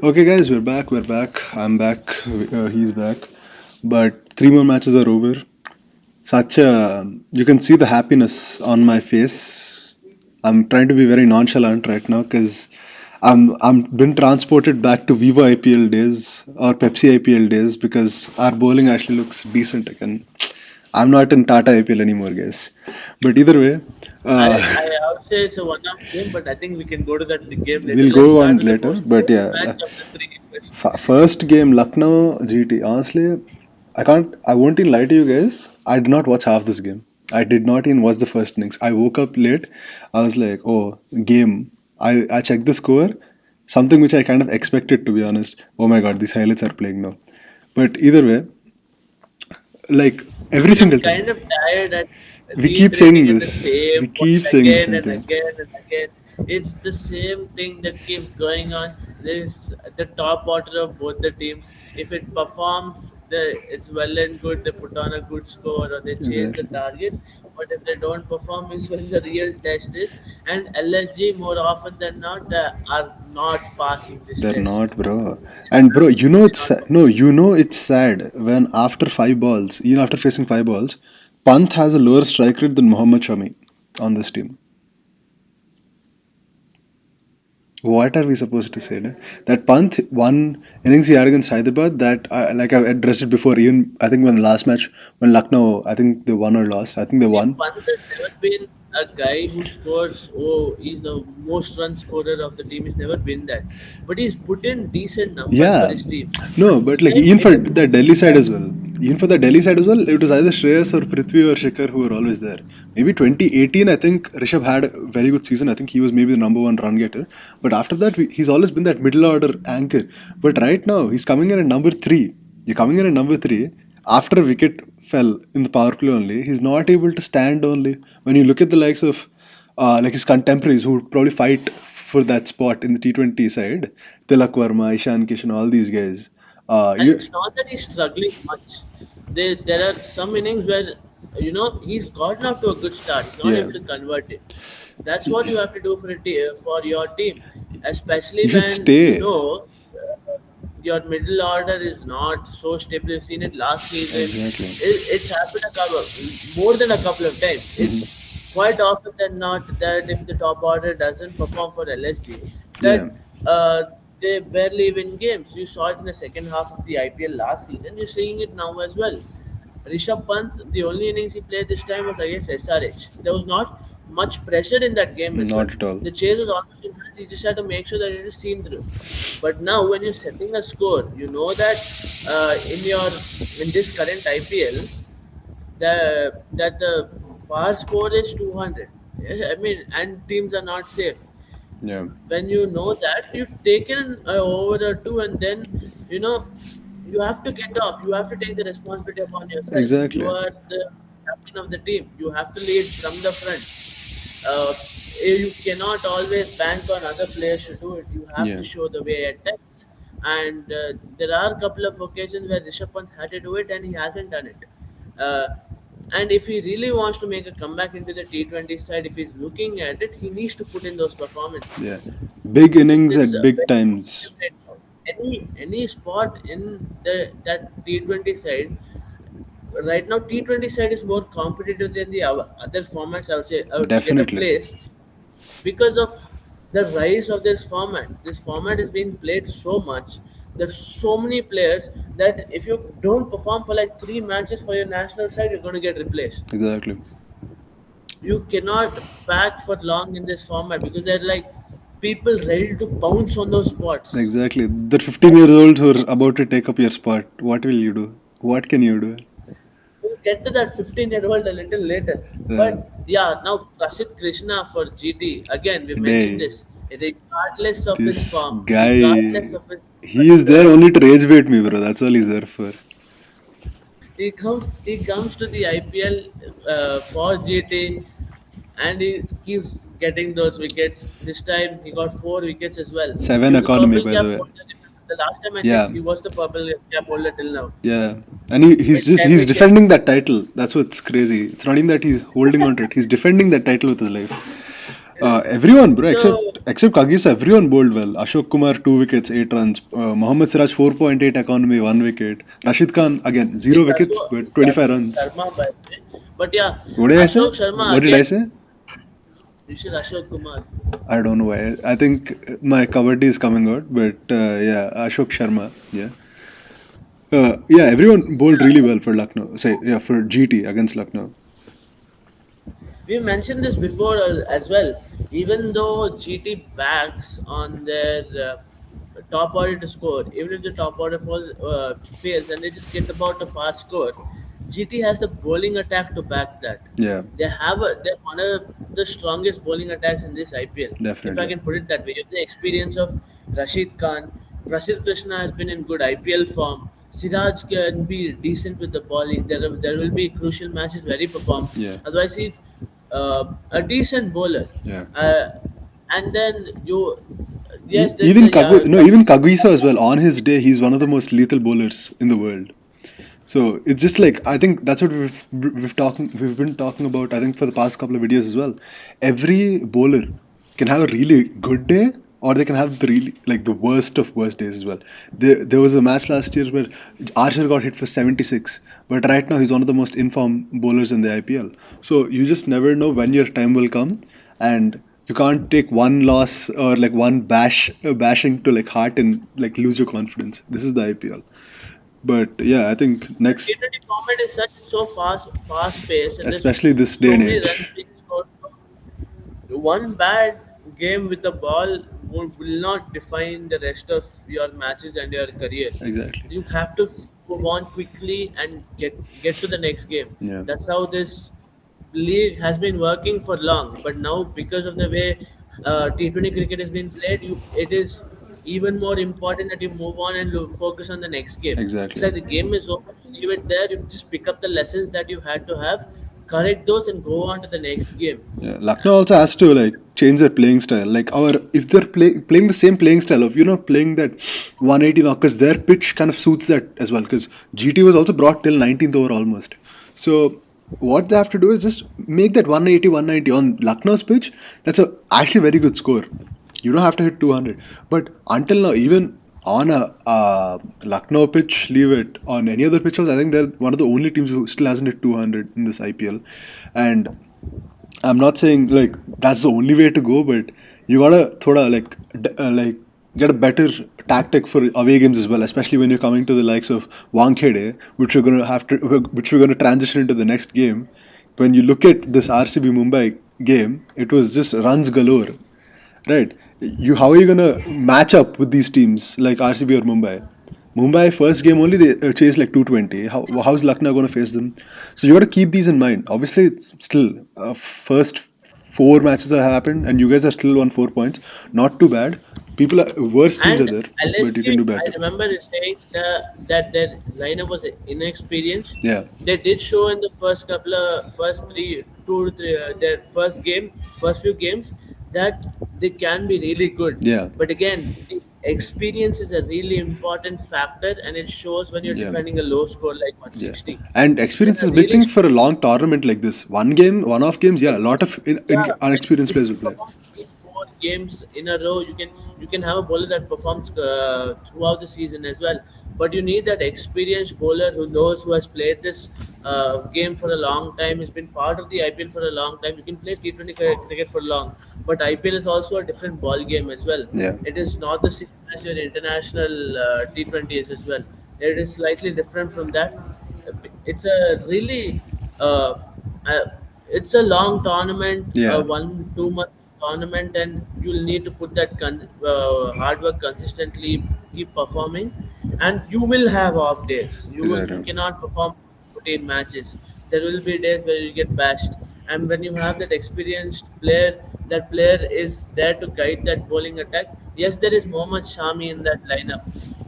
Okay, guys, we're back. We're back. I'm back. He's back. But three more matches are over. Such a you can see the happiness on my face. I'm trying to be very nonchalant right now because I'm been transported back to Vivo IPL days or Pepsi IPL days because our bowling actually looks decent again. I'm not in Tata IPL anymore, guys. But either way, I would say it's a one-off game, but I think we can go to that game later. we'll Let's go on start with the later. most But boring yeah, match of the three first. First game Lucknow GT. Honestly, I can't. I won't even lie to you guys. I did not watch half this game. I did not even watch the first innings. I woke up late. I was like, oh, game. I checked the score. Something which I kind of expected, to be honest. Oh my god, these highlights are playing now. But either way, like every I'm single time, kind of tired at we keep saying reiterating in the this. same We point keep saying the again same and thing. again and again. It's the same thing that keeps going on. This the top order of both the teams. If it performs, it's well and good. They put on a good score or they chase the Exactly. target. But if they don't perform, is when the real test is. And LSG more often than not are not passing this They're test. not, bro. They And bro, absolutely not. no, you know it's sad when after five balls, even after facing five balls, Pant has a lower strike rate than Mohammad Shami on this team. What are we supposed to say? No? That Pant one innings he had against Hyderabad. That like I addressed it before. Even I think when the last match when Lucknow, I think they won or lost. I think they See, won. Pant has never been a guy who scores. Oh, he's the most run scorer of the team. He's never been that, but he's put in decent numbers for Yeah, his team. no, But but this like time even it for is the Delhi side as well, even for the Delhi side as well, it was either Shreyas or Prithvi or Shikhar who were always there. Maybe 2018, I think Rishabh had a very good season. I think he was maybe the number one run getter. But after that, he's always been that middle order anchor. But right now, he's coming in at number three. You're coming in at number three after a wicket fell in the power play only. He's not able to stand only. When you look at the likes of like his contemporaries who would probably fight for that spot in the T20 side, Tilak Verma, Ishan Kishan, all these guys. and You it's not that he's struggling much. There are some innings where he's gotten off to a good start. He's not yeah, able to convert it. That's what you have to do for your team, especially you should when stay. your middle order is not so stable. You've seen it last season. Exactly. It's happened more than a couple of times. Hmm. It's quite often than not that if the top order doesn't perform for LSG, Yeah, that they barely win games. You saw it in the second half of the IPL last season. You're seeing it now as well. Rishabh Pant, the only innings he played this time was against SRH. There was not much pressure in that game as well. not at all. The chase was almost in hand. He just had to make sure that it is seen through. But now, when you're setting a score, you know that in this current IPL, the bar score is 200. I mean, and teams are not safe. Yeah, When you know that, you take in over or two, and then you know you have to get off. You have to take the responsibility upon yourself. You exactly. are the captain of the team. You have to lead from the front. uh, you cannot always bank on other players to do it. You have Yeah, to show the way at times. And there are a couple of occasions where Rishabh Pant had to do it and he hasn't done it. Uh, and if he really wants to make a comeback into the T20 side, if he's looking at it, he needs to put in those performances. yeah. Big It innings is at big very times. competitive right now. Any spot in that T20 side right now, T20 side is more competitive than the other formats. I would say to get a Definitely. place because of the rise of this format. This format is being played so much. There's so many players that if you don't perform for like 3 matches for your national side, you're going to get replaced. Exactly. You cannot pack for long in this format because they're like people ready to pounce on those spots. Exactly. The 15 years old who are about to take up your spot. What will you do? What can you do? We'll get to that 15-year-old a little later. Uh, But yeah, now Prasid Krishna for GT. Again, we mentioned Day. this. Regardless of his This form, regardless guy, of his he is there only to rage bait me, bro. That's all he's there for. he comes to the IPL for GT and he keeps getting those wickets. This time he got 4 wickets as well. He Seven was the economy, purple by the cap way. holder. The last time I checked, Yeah, he was the purple cap holder till now yeah. And he's with just 10 he's wickets. defending that title. That's what's crazy. It's not even that he's holding on to it. He's defending that title with his life. Everyone, bro, except So Except Kagisa, everyone bowled well. Ashok Kumar, 2 wickets, 8 runs. Mohammad Siraj, 4.8 economy, 1 wicket. Rashid Khan, again, It's 0 wickets, but 25 Ashok runs. Sharma, by the way. But yeah, What did I say? Ashok Sharma What did I again. say? You should Ashok Kumar. I don't know why. I think my kabaddi is coming out, but yeah, Ashok Sharma. Yeah. Yeah, everyone bowled really well for Lucknow. Say, yeah, for GT against Lucknow. We mentioned this before as well. Even though GT backs on their top order to score, even if the top order fails and they just get about a pass score, GT has the bowling attack to back that. Yeah, They're one of the strongest bowling attacks in this IPL, if I definitely. can put it that way. You have the experience of Rashid Khan. Prasidh Krishna has been in good IPL form. Siraj can be decent with the ball. There will be crucial matches where he performs. Yeah, Otherwise, he's a decent bowler. yeah. Uh, and then yes, there's Even the Even Kagisa. Kagiso as well. On his day, he's one of the most lethal bowlers in the world. So it's just like I think that's what we've been talking about. I think for the past couple of videos as well. Every bowler can have a really good day, or they can have the really like the worst of worst days as well. There was a match last year where Archer got hit for 76, but right now he's one of the most informed bowlers in the IPL. So you just never know when your time will come, and you can't take one loss or like one bashing to like heart and like lose your confidence. This is the IPL. But yeah, I think The next, T20 format is so fast paced, and there's especially this day so and many runs age. being scored. One bad game with the ball will not define the rest of your matches and your career. Exactly. You have to move on quickly and get to the next game. Yeah. That's how this league has been working for long. But now, because of the way T20 cricket has been played, it is even more important that you move on and focus on the next game. It's Exactly. like the game is over, leave it there. You just pick up the lessons that you had to have, correct those, and go on to the next game. Yeah. Lucknow also has to like change their playing style. Like our if they're playing the same playing style of playing that 180 knockers, their pitch kind of suits that as well. Because GT was also brought till 19th over almost. So what they have to do is just make that 180 190 on Lucknow's pitch. That's a actually very good score. You don't have to hit 200. But until now, even on a Lucknow pitch, leave it. On any other pitches, I think they're one of the only teams who still hasn't hit 200 in this IPL. And I'm not saying like that's the only way to go, but you gotta thoda like get a better tactic for away games as well, especially when you're coming to the likes of Wankhede, which we're gonna transition into the next game. When you look at this RCB Mumbai game, it was just runs galore. Right. How are you gonna match up with these teams like RCB or Mumbai? Mumbai first game only they chased like 220. How's Lucknow gonna face them? So you got to keep these in mind. Obviously, it's still first four matches that happened, and you guys are still on 4 points. Not too bad. People are worse teams are And there, but you can LSK, do I better. remember saying that their lineup was inexperienced. Yeah. They did show in the first three, two, three, their first few games that they can be really good. Yeah. But again, the experience is a really important factor, and it shows when you're Yeah. defending a low score like Yeah, 160. and When experience is you're a big really thing for a long tournament like this. One game, one-off games, yeah, a lot of yeah, unexperienced if players you will play. perform 3 4 games in a row, you can have a bowler that performs throughout the season as well. But you need that experienced bowler who has played this game for a long time. Has been part of the IPL for a long time. You can play T20 cricket for long, but IPL is also a different ball game as well. Yeah, It is not the same as your international T20s as well. It is slightly different from that. It's a really uh, it's a long tournament, a yeah, 1 2 month tournament, and you'll need to put that hard work consistently, keep performing, and you will have off days. You exactly, cannot perform 14 matches. There will be days where you get bashed, and when you have that experienced player, that player is there to guide that bowling attack. Yes, there is Mohammad Shami in that lineup,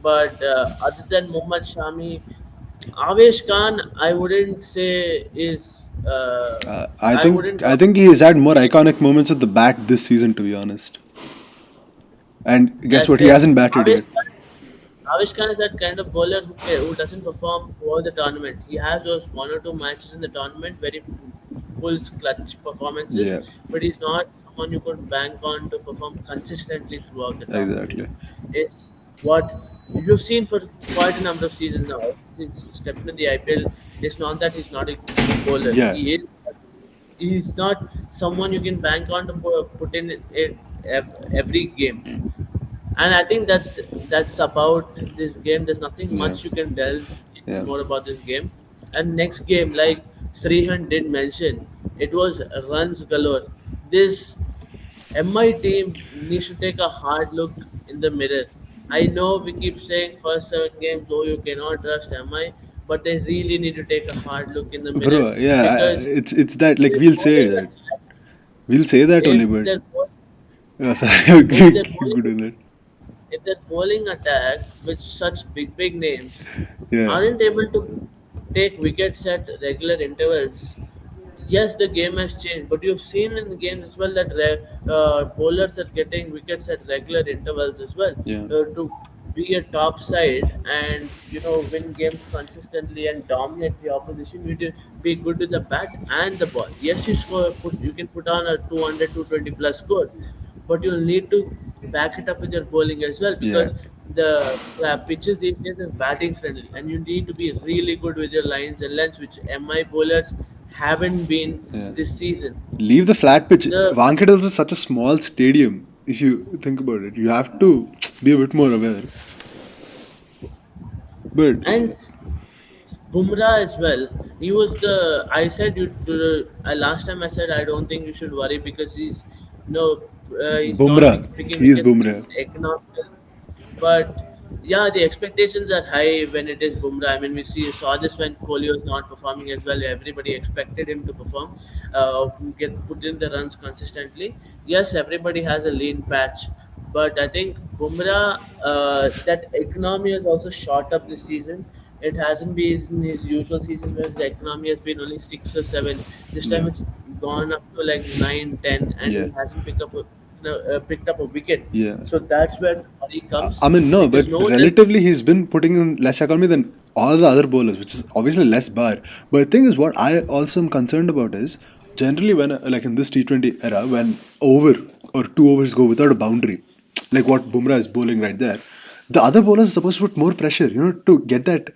but other than Mohammad Shami, Avesh Khan, I wouldn't say is. I I think wouldn't I want think he has had more iconic moments at the bat this season, to be honest. And guess as what? He there. hasn't batted Avesh yet. Khan, Avesh Khan is that kind of bowler who doesn't perform throughout the tournament. He has those 1 or 2 matches in the tournament where he pulls clutch performances, Yeah, but he's not someone you could bank on to perform consistently throughout the tournament. Exactly. It's what you've seen for quite a number of seasons now. Since he stepped into the IPL, it's not that he's not a good bowler. Yeah. He's not someone you can bank on to put in it every game. And I think that's about this game. There's nothing Yeah. much you can delve Yeah. more about this game. And next game, like Srihan did mention, it was runs galore. This MI team needs to take a hard look in the mirror. I know we keep saying first 7 games, oh you cannot trust MI, but they really need to take a hard look in the mirror Bro, yeah, because it's that, like, they're we'll say bowling that. attack. We'll say that only, If but they're bowl- sorry, if they're keep bowling good with it. if that bowling attack with such big names Yeah. aren't able to take wickets at regular intervals, yes, the game has changed. But you've seen in the game as well that bowlers are getting wickets at regular intervals as well Yeah. to be a top side and win games consistently and dominate the opposition. You need to be good with the bat and the ball. Yes, you can put on a 200 220 plus score, but you'll need to back it up with your bowling as well Yeah. because the pitches these days are batting friendly and you need to be really good with your lines and lengths, which MI bowlers haven't been Yeah. this season. Leave the flat pitch. The Wankhede is such a small stadium. If you think about it, you have to be a bit more aware. But and Bumrah as well. He was the. I said you to the last time. I said I don't think you should worry because no, he's not Bumrah, picking he is wickets Bumrah. economical. But yeah, the expectations are high when it is Bumrah. I mean, saw this when Kohli was not performing as well. Everybody expected him to perform, get put in the runs consistently. Yes, everybody has a lean patch, but I think Bumrah, that economy has also shot up this season. It hasn't been in his usual season where the economy has been only 6 or 7. This time Yeah. it's gone up to like 9, 10, and Yeah. he hasn't picked up a wicket. Yeah. So that's where the worry I comes mean, no, because but no one else. relatively he's been putting in less economy than all the other bowlers, which is obviously less bar. But the thing is, what I also am concerned about is generally when, like in this T20 era, when over or 2 overs go without a boundary, like what Bumrah is bowling right there, the other bowlers are supposed to put more pressure, to get that,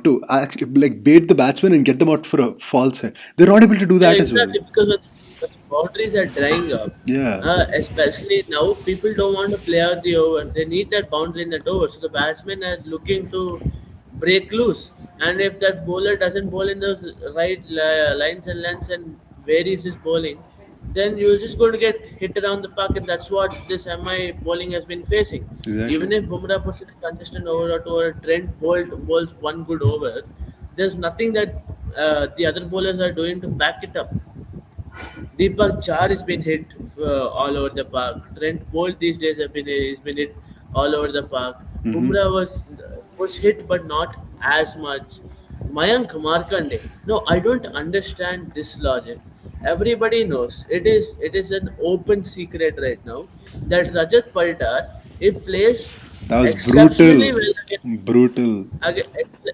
to actually like bait the batsman and get them out for a false hit. They're not able to do Yeah, that as well. exactly. Because when the boundaries are drying up, Yeah, especially now, people don't want to play out the over. They need that boundary in that over. So the batsmen are looking to break loose. And if that bowler doesn't bowl in those right lines and lengths and varies his bowling, then you're just going to get hit around the park. And that's what this MI bowling has been facing. exactly. Even if Bumrah puts in a consistent over or two, or Trent bowls one good over, there's nothing that the other bowlers are doing to back it up. Deepak Char has been hit all over the park. Trent Bolt these days has been hit all over the park. Mm-hmm. Bumrah was hit, but not as much. Mayank Markande. No, I don't understand this logic. Everybody knows it is an open secret right now that Rajat Paldar, he plays That was exceptionally brutal, well against brutal.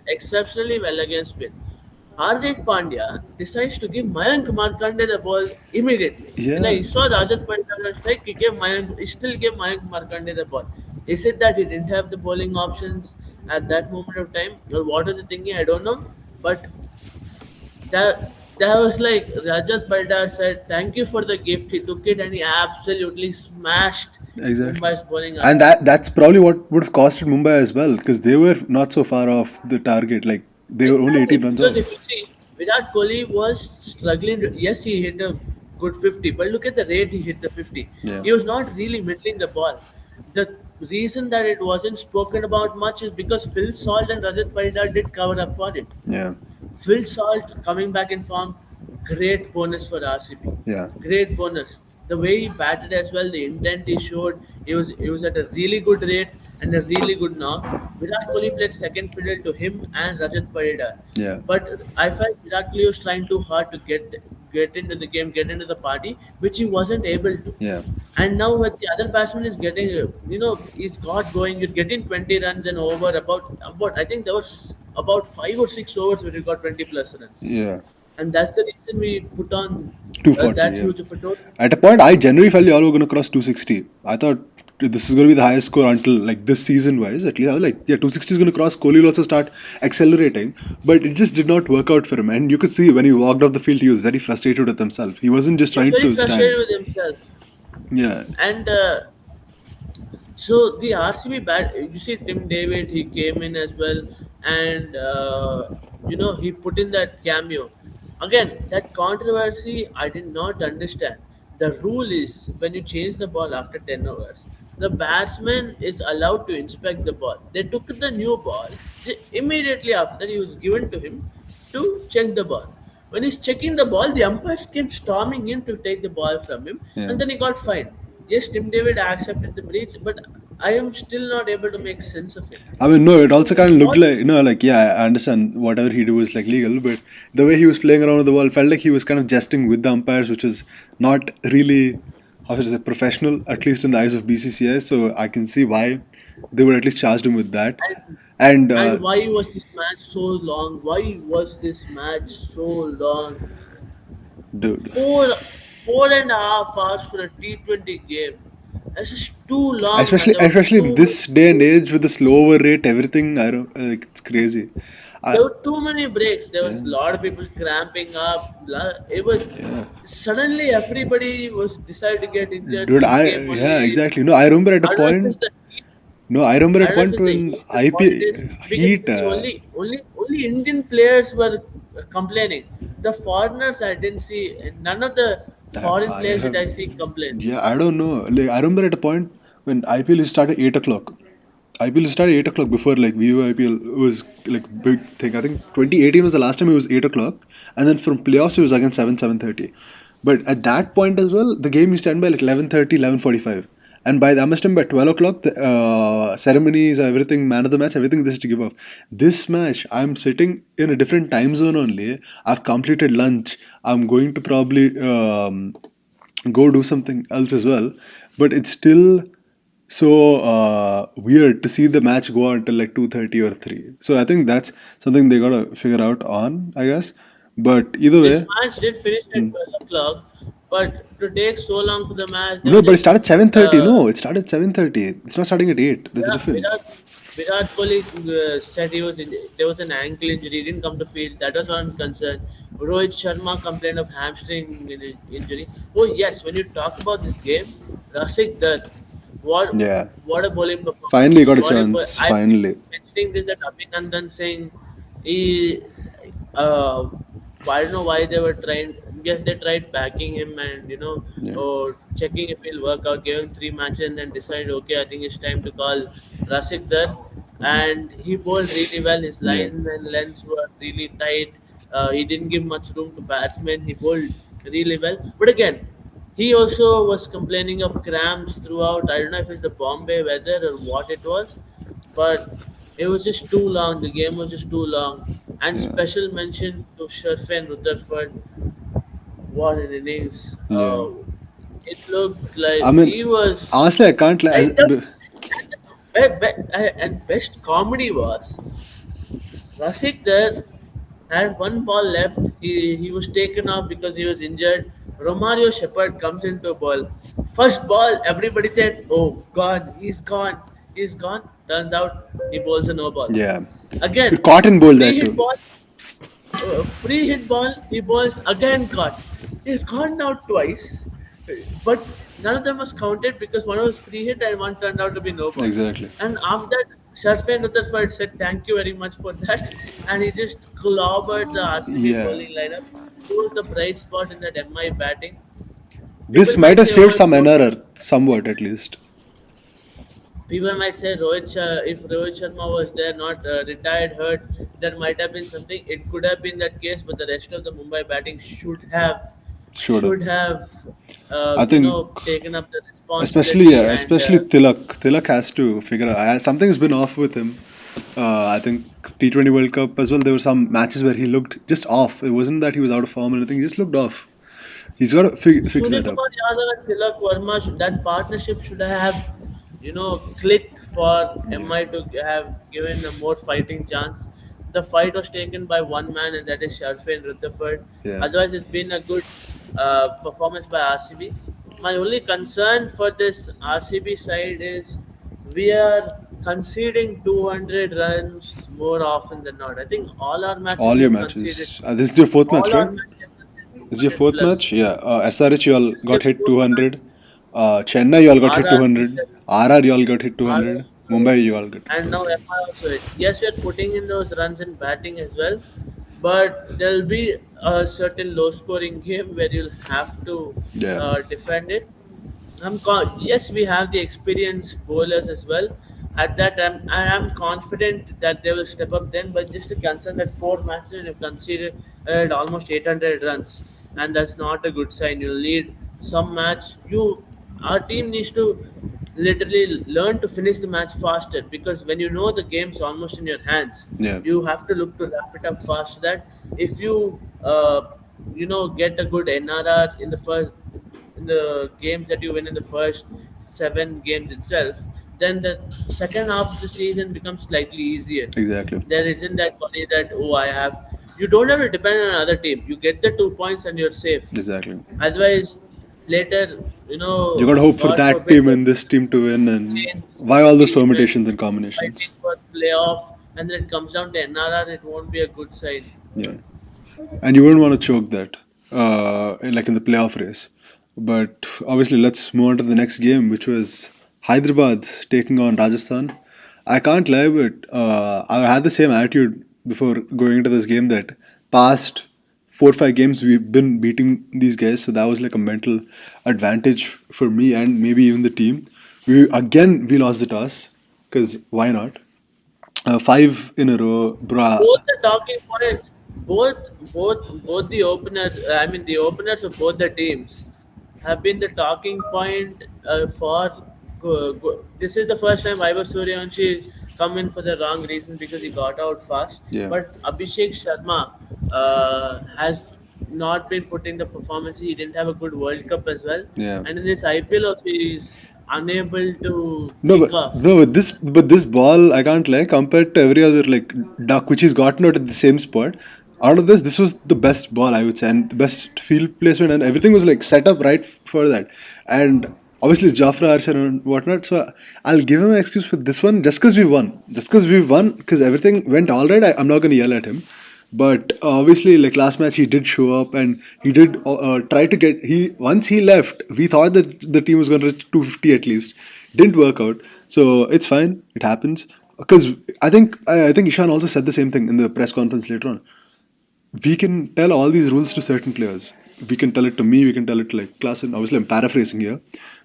exceptionally well against spin. Hardik Pandya decides to give Mayank Markande the ball immediately. And Yeah, I saw Rajat Pandya on strike, he still gave Mayank Markande the ball. Is it that he didn't have the bowling options at that moment of time? Or what was he thinking? I don't know. But that was like Rajat Paldar said, thank you for the gift. He took it and he absolutely smashed exactly. Mumbai's bowling And attack. that's probably what would have costed Mumbai as well, because they were not so far off the target. Like they were only Exactly, 18 runs because off. if you see, Virat Kohli was struggling. Yes, he hit a good 50, but look at the rate he hit the 50. Yeah, He was not really middling the ball. The reason that it wasn't spoken about much is because Phil Salt and Rajat Pardal did cover up for it. yeah, Phil Salt coming back in form, great bonus for RCB. yeah, Great bonus. The way he batted as well, the intent he showed, he was at a really good rate and a really good knock. Virat Kohli played second fiddle to him and Rajat Parida. yeah, But I felt Virat Kohli was trying too hard to get into the game, get into the party, which he wasn't able to. yeah, And now when the other batsman is getting, he's got going, you're getting 20 runs and over I think there was about 5 or 6 overs where you got 20 plus runs. yeah. and that's the reason we put on 240, that yeah. huge of a total. At a point, I generally felt y'all were going to cross 260. I thought this is going to be the highest score until like this season wise. At least I was like, yeah, 260 is going to cross. Kohli will also start accelerating, but it just did not work out for him. And you could see when he walked off the field, he was very frustrated with himself. He wasn't just He was trying very to stand. frustrated with himself, Yeah, and so the RCB bat, you see Tim David, he came in as well, and he put in that cameo. Again, that controversy I did not understand. The rule is when you change the ball after 10 overs, the batsman is allowed to inspect the ball. They took the new ball immediately after he was given to him to check the ball. When he's checking the ball, the umpires came storming in to take the ball from him, yeah. and then he got fined. Yes, Tim David accepted the breach, but I am still not able to make sense of it. I mean, no, it also kind of looked What? like, like, yeah, I understand whatever he did was like legal, but the way he was playing around with the ball felt like he was kind of jesting with the umpires, which is not really, how should I say, professional, at least in the eyes of BCCI. So I can see why they would at least charged him with that. And, And, and why was this match so long? Why was this match so long? dude, Four and a half hours for a T20 game. This is too long, man. especially in this day and age with the slow over rate, everything, I don't, like, it's crazy. I, There were too many breaks. There was yeah, a lot of people cramping up. It was yeah. suddenly everybody was decided to get injured. Dude, This game yeah, only. exactly. No, I remember at a I don't know if it's point, the heat. no, I remember I at a don't know if point it's the when heat or what it is, because Heat, the only Indian players were complaining. The foreigners I didn't see. None of the foreign I players did have, I see complain. yeah, I don't know. Like, I remember at a point when IPL used to start at 8 o'clock. IPL started 8 o'clock before like Vivo IPL was like big thing. I think 2018 was the last time it was 8 o'clock, and then from playoffs it was again 7:30. But at that point as well, the game used to end by like 11:30, 11:45, and by that must time by 12 o'clock, the ceremonies, everything, man of the match, everything this is to give up. This match, I'm sitting in a different time zone only. I've completed lunch. I'm going to probably go do something else as well, but it's still so weird to see the match go on until like 2:30 or 3. So I think that's something they gotta figure out on, I guess. But either This way, match did finish at hmm. 12 o'clock, but to take so long for the match, they were No, but it just started 7:30. uh, No, it started 7:30. It's not starting at 8. There's a Virat, difference. Virat, Virat Kohli said there was an ankle injury. He didn't come to field. That was one concern. Rohit Sharma complained of hamstring injury. Oh yes, when you talk about this game, Rasik Dar, what Yeah. what a bowling Finally performance! got a What a chance. I've Finally. been mentioning this that Abhinandan Singh, he uh, I don't know why they were trying. Yes, they tried backing him and Yeah. or checking if he'll work out. Gave him 3 matches and then decided, okay, I think it's time to call Rasik Dar. And he bowled really well. His Yeah. line and lengths were really tight. He didn't give much room to batsmen. He bowled really well. But again, he also was complaining of cramps throughout. I don't know if it's the Bombay weather or what it was, but it was just too long. The game was just too long. And Yeah. special mention to Sharfan Rutherford. What an innings! Yeah. It looked I like mean, he was. honestly, I can't lie. And the best comedy was Rasik there had one ball left. He was taken off because he was injured. Romario Shepherd comes into ball. First ball, everybody said, "Oh, gone. He's gone. He's gone." Turns out he bowls a no ball. Yeah. Again, Cotton bowl free that hit too. ball. Free hit ball. He balls again caught. He's gone now twice, but none of them was counted because one was free hit and one turned out to be no ball. Exactly. And after that, Sharfan Rutherford said thank you very much for that, and he just clobbered the RCB Yeah. bowling lineup. He was the bright spot in that MI batting. This People might might have say, saved oh, if some NRR, somewhat at least. People might say if Rohit Sharma was there, not retired, hurt, there might have been something. It could have been that case, but the rest of the Mumbai batting Should have. should have I think, taken up the especially responsibility and especially Tilak. Tilak has to figure out. Something's been off with him. I think T20 World Cup as well. There were some matches where he looked just off. It wasn't that he was out of form or anything. He just looked off. He's got to fix Surya that up. Kumar Yadav and Tilak Verma, that partnership should have, clicked for Yeah. MI to have given a more fighting chance. the fight was taken by one man, and that is Sharfin Rutherford. Yeah. Otherwise, it's been a good performance by RCB. My only concern for this RCB side is we are conceding 200 runs more often than not. I think all our matches All we your have conceded, matches. This is your fourth match, all our right? matches we have conceded This is your 200 fourth plus. match? Yeah. SRH, you all This got hit fourth match, 200. Chennai, you all got hit RR 200. RR, you all got hit R 200. also, Mumbai, you all got hit and now 200. MR also it. Yes, we are putting in those runs in batting as well, but there'll be a certain low scoring game where you'll have to Yeah. defend it. Yes, we have the experienced bowlers as well. At that time, I am confident that they will step up then. But just to concern that 4 matches you've conceded almost 800 runs, and that's not a good sign. You lead some match. Our team needs to literally learn to finish the match faster, because when you know the game's almost in your hands, Yeah. you have to look to wrap it up fast. So that if you get a good NRR in the games that you win in the first 7 games itself, then the second half of the season becomes slightly easier. Exactly. There isn't that worry that, oh, I have. You don't have to depend on another team. You get the 2 points and you're safe. Exactly. Otherwise, later, You got to hope for God that forbid, team and this team to win, and change why all those team and permutations and combinations. fighting for playoff, and then it comes down to NRR, it won't be a good sign. Yeah. And you wouldn't want to choke that, like in the playoff race. But obviously, let's move on to the next game, which was Hyderabad taking on Rajasthan. I can't lie, but I had the same attitude before going into this game that past 4 or 5 games we've been beating these guys, so that was like a mental advantage for me and maybe even the team. We lost the toss because why not? Five in a row, bruh. Both the talking points, both the openers, I mean the openers of both the teams have been the talking point for this is the first time Vaibhav Suryavanshi is come in for the wrong reason because he got out fast, Yeah, but Abhishek Sharma has not been putting the performance. He didn't have a good World Cup as well, yeah. and in this IPL also he is unable to No, kick but off. no, but this ball I can't lie compared to every other like duck which he's gotten out at the same spot. Out of this was the best ball I would say, and the best field placement, and everything was like set up right for that. And obviously it's Jafra Archer and whatnot. So I'll give him an excuse for this one just because we won, because everything went all right. I'm not gonna yell at him. But obviously, like last match, he did show up and he did try to get. He once he left, we thought that the team was going to reach 250 at least. Didn't work out, so it's fine. It happens. Because I think Ishan also said the same thing in the press conference later on. We can tell all these rules to certain players. We can tell it to me. We can tell it to like class. And obviously, I'm paraphrasing here.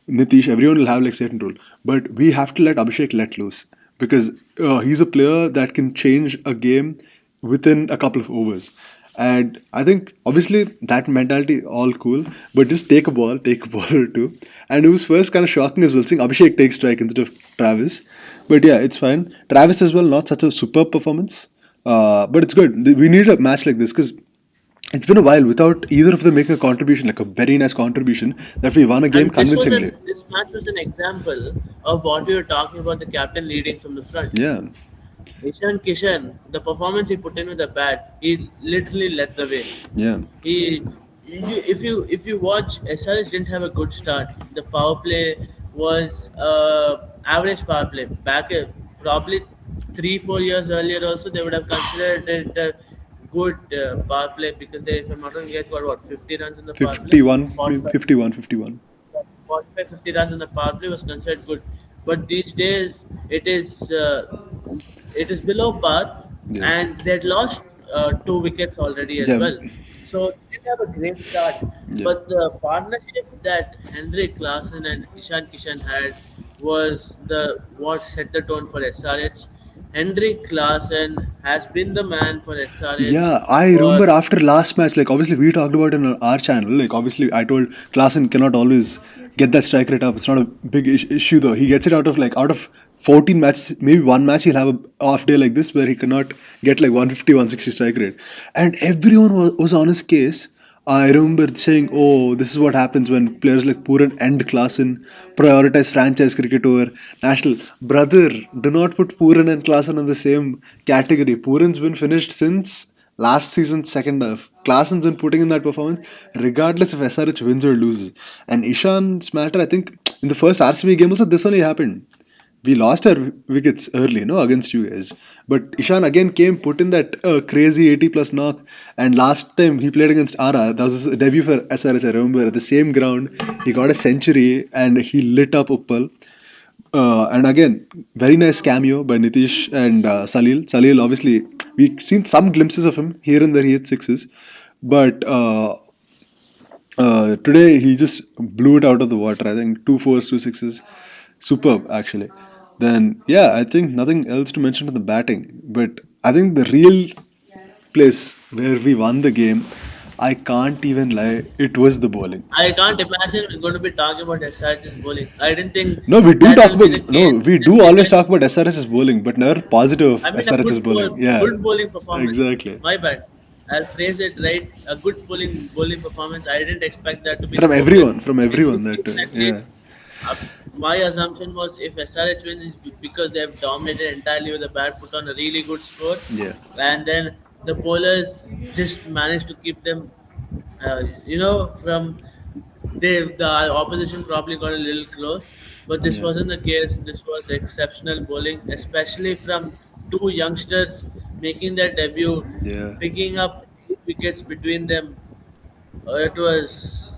Nitish, everyone will have like certain rule, but we have to let Abhishek let loose because he's a player that can change a game within a couple of overs. And I think obviously that mentality all cool, but just take a ball or two. And it was first kind of shocking as well, seeing Abhishek take strike instead of Travis. But yeah, it's fine. Travis as well, not such a superb performance, but it's good. We need a match like this because it's been a while without either of them making a contribution, like a very nice contribution, that we won a game And convincingly. this match was an example of what we were talking about, the captain leading from the front. Yeah, Ishan Kishan, the performance he put in with the bat, he literally led the way. yeah, He, if you watch, SRH didn't have a good start. The power play was average power play. Probably 3 4 years earlier, also they would have considered it a good power play because they, if I'm not wrong, guys got what 50 runs in the power play, 51, 45. 51, 51. 45 50 runs in the power play was considered good, but these days it is below par, Yeah, and they'd lost 2 wickets already as yeah, well. So they didn't have a great start, yeah. but the partnership that Henrik Klaasen and Ishan Kishan had was the what set the tone for SRH. Henrik Klaasen has been the man for SRH Yeah, I for remember after last match, like obviously we talked about it on our channel. Like obviously I told Klassen cannot always get that strike rate up. It's not a big issue though. He gets it out of 14 matches, maybe one match he'll have a off day like this where he cannot get like 150, 160 strike rate. And everyone was on his case I remember saying, "Oh, this is what happens when players like Pooran end Klassen prioritize franchise cricket over national." Brother, do not put Pooran and Klassen in the same category. Pooran's been finished since last season's second half. Klassen's been putting in that performance regardless if SRH wins or loses. And Ishan's matter, I think, in the first RCB game also, this only happened. We lost our wickets early, no, against you guys. But Ishan again came, put in that crazy 80 plus knock. And last time he played against Ara, that was his debut for SRH. I remember at the same ground, he got a century and he lit up Uppal. And again, very nice cameo by Nitish and Salil. Salil, obviously, we've seen some glimpses of him here and there. He hit sixes, but today he just blew it out of the water. I think two fours, two sixes, superb actually. Then yeah, I think nothing else to mention for the batting. But I think the real place where we won the game, I can't even lie, it was the bowling. I can't imagine we're going to be talking about SRH's bowling. I didn't think No, we do that talk will be the about no, case. we Just do always because, talk about SRS's bowling, but never positive of I mean, a SRS's bowling. Yeah, good bowling performance. exactly. My bad. I'll phrase it right. A good bowling performance. I didn't expect that to be spoken From in everyone this that season at yeah, least. Uh, my assumption was if SRH wins, it's because they have dominated entirely with a bat, put on a really good score, yeah, and then the bowlers just managed to keep them, from the opposition probably got a little close, but this yeah, wasn't the case. This was exceptional bowling, especially from two youngsters making their debut, yeah. picking up 8 wickets between them. It was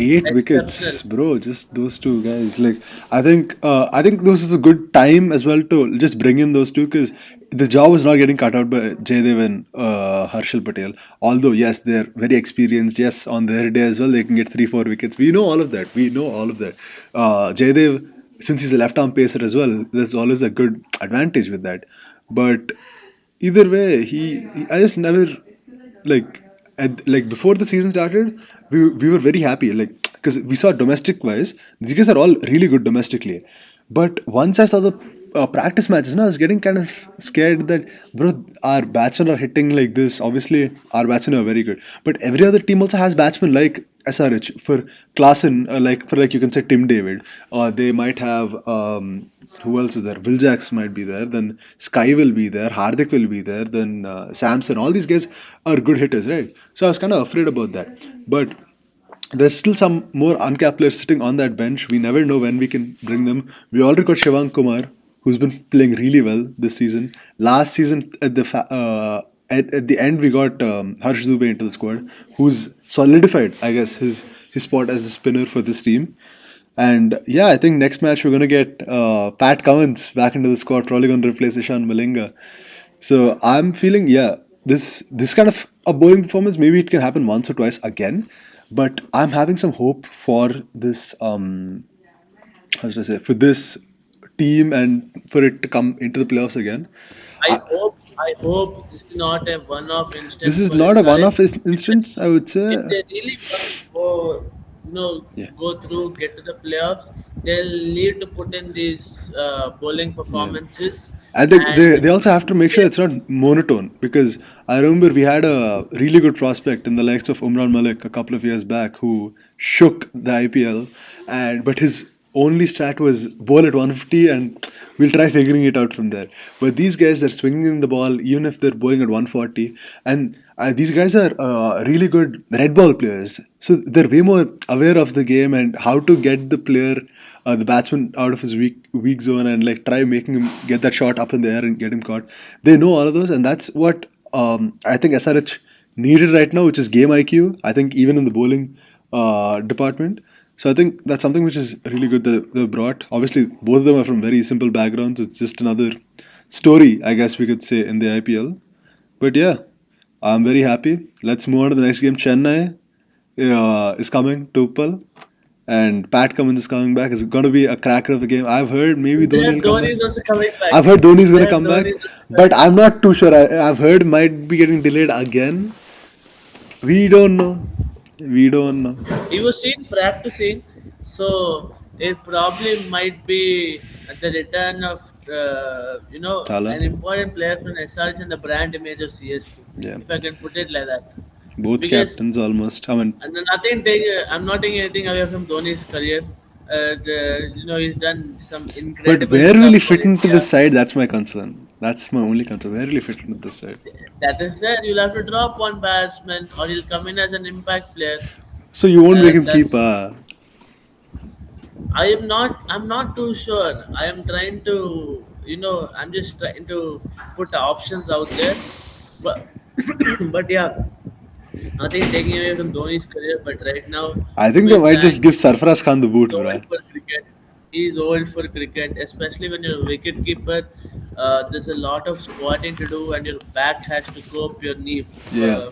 8 wickets, exceptional. bro. Just those two guys. Like I think this is a good time as well to just bring in those two because the job was not getting cut out by Jaydev and Harshal Patel. Although yes, they're very experienced. Yes, on their day as well, they can get 3 4 wickets. We know all of that. We know all of that. Jaydev, since he's a left arm pacer as well, there's always a good advantage with that. But either way, I just never like like before the season started, we were very happy because we saw domestic wise these guys are all really good domestically, but once I saw the practice matches, I was getting kind of scared that bro, our batsmen are hitting like this. Obviously, our batsmen are very good, but every other team also has batsmen like SRH for Klassen, like you can say Tim David, or they might have who else is there? Viljax might be there. Then Sky will be there. Hardik will be there. Then Samson. All these guys are good hitters, right? So I was kind of afraid about that. But there's still some more uncapped players sitting on that bench. We never know when we can bring them. We already got Shivang Kumar, who's been playing really well this season. Last season, at the end, we got Harsh Dubey into the squad, who's solidified, I guess, his spot as the spinner for this team. And yeah, I think next match we're gonna get Pat Cummins back into the squad, probably gonna replace Ishan Malinga. So I'm feeling, yeah, this kind of a bowling performance, maybe it can happen once or twice again, but I'm having some hope for this how should I say, for this team and for it to come into the playoffs again. I, I hope this is not a one-off this instance is for not a SRH. one-off instance, I would say. If they really want to Yeah. go through, get to the playoffs, they'll need to put in these bowling Yeah. performances, I think they and also have to make sure they, it's not monotone because I remember we had a really good prospect in the likes of Umran Malik a couple of years back who shook the IPL, and but his only strat was ball at 150 and we'll try figuring it out from there. But these guys are swinging the ball even if they're bowling at 140, and these guys are really good red ball players, so they're way more aware of the game and how to get the batsman out of his weak zone and like try making him get that shot up in the air and get him caught. They know all of those, and that's what I think SRH needed right now, which is game IQ. I think even in the bowling department. So I think that's something which is really good that they brought. Obviously, both of them are from very simple backgrounds. It's just another story, I guess we could say, in the IPL. But yeah, I'm very happy. Let's move on to the next game. Chennai is coming to Uppal, and Pat Cummins is coming back. It's going to be a cracker of a game. I've heard maybe they Dhoni have will come back. Dhoni is also coming back. I've heard Dhoni is going They to have come back, Dhoni is also but coming I'm back. not too sure. I've heard might be getting delayed again. We don't know. We don't know. He was seen practicing, so it probably might be the return of Thala. an important player from SRH and the brand image of CSK, Yeah. if I can put it like that. Both because captains almost. I mean, and I'm not taking anything away from Dhoni's career. He's done some but incredible where will he stuff for fit into the India. side? That's my concern. That's my only concern. Where will he fit into the side? That is said, you'll have to drop one batsman, or he'll come in as an impact player. So you won't make him keep. That's I am not. I'm not too sure. I am trying to. I'm just trying to put options out there, but but yeah, nothing taking away from Dhoni's career. But right now, I to think they be might just frank, give Sarfaraz Khan the boot, he's bruh. old for cricket. He's old for cricket, especially when you're a wicket keeper. There's a lot of squatting to do, and your back has to cope. Your Yeah,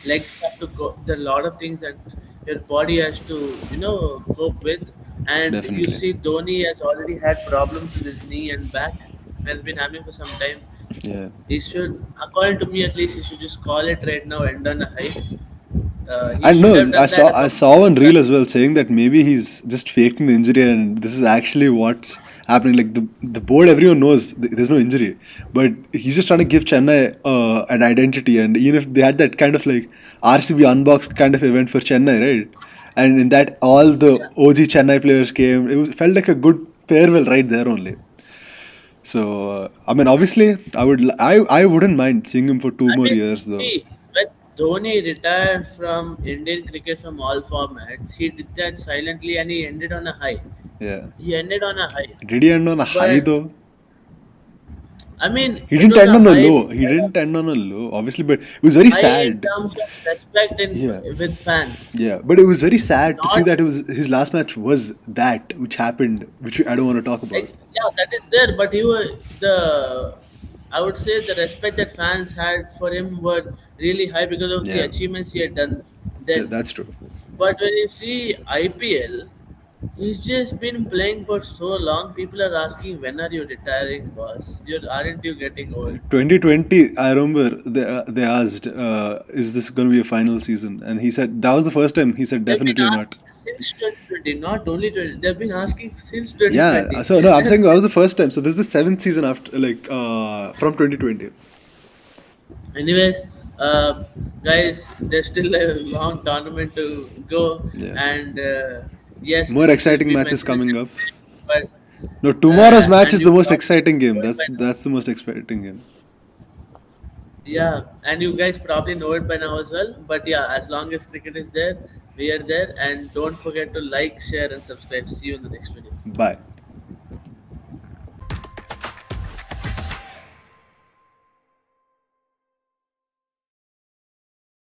legs have to go. There are a lot of things that your body has to, cope with. And you definitely. see, Dhoni has already had problems with his knee and back. Has been having for some time. Yeah. He should, according to me at least, he should just call it right now and on a high. He I should know. have done that a I couple saw one of years reel back. as well saying that maybe he's just faking the injury, and this is actually what's happening. Like the board, everyone knows there's no injury, but he's just trying to give Chennai an identity. And even if they had that kind of like RCB unboxed kind of event for Chennai, right? And in that, all the Yeah. OG Chennai players came. Felt like a good farewell right there only. So I mean, obviously, I wouldn't mind seeing him for two I more mean, years though. see, when Dhoni retired from Indian cricket from all formats, he did that silently and he ended on a high. Yeah. He ended on a high. Did he end on a high But, though? I mean, He it didn't was end a on a high, low. He didn't end on a low, obviously, but it was very high in sad. terms of respect Yeah. with fans. Yeah. But it was very sad to see Not that it was his last match was that which happened, which I don't want to talk about. Yeah, that is there, but I would say the respect that fans had for him were really high because of the Yeah. achievements he had done then. That's true. But when you see IPL, he's just been playing for so long. People are asking, when are you retiring, boss? Aren't you getting old? 2020, I remember they asked, "Is this going to be a final season?" And he said that was the first time. He said, They've been "Definitely not." asking since 2020, not only 20. They've been asking since Yeah. 2020. So no, I'm saying that was the first time. So this is the seventh season after, like, from 2020. Anyways, guys, there's still a long tournament to go, Yeah. and yes, More this we'll exciting be matches mentioning coming some up. names, but No, tomorrow's match and is you the most probably exciting game. know it by now. That's the most exciting game. Yeah, and you guys probably know it by now as well. But yeah, as long as cricket is there, we are there, and don't forget to like, share, and subscribe. See you in the next video. Bye.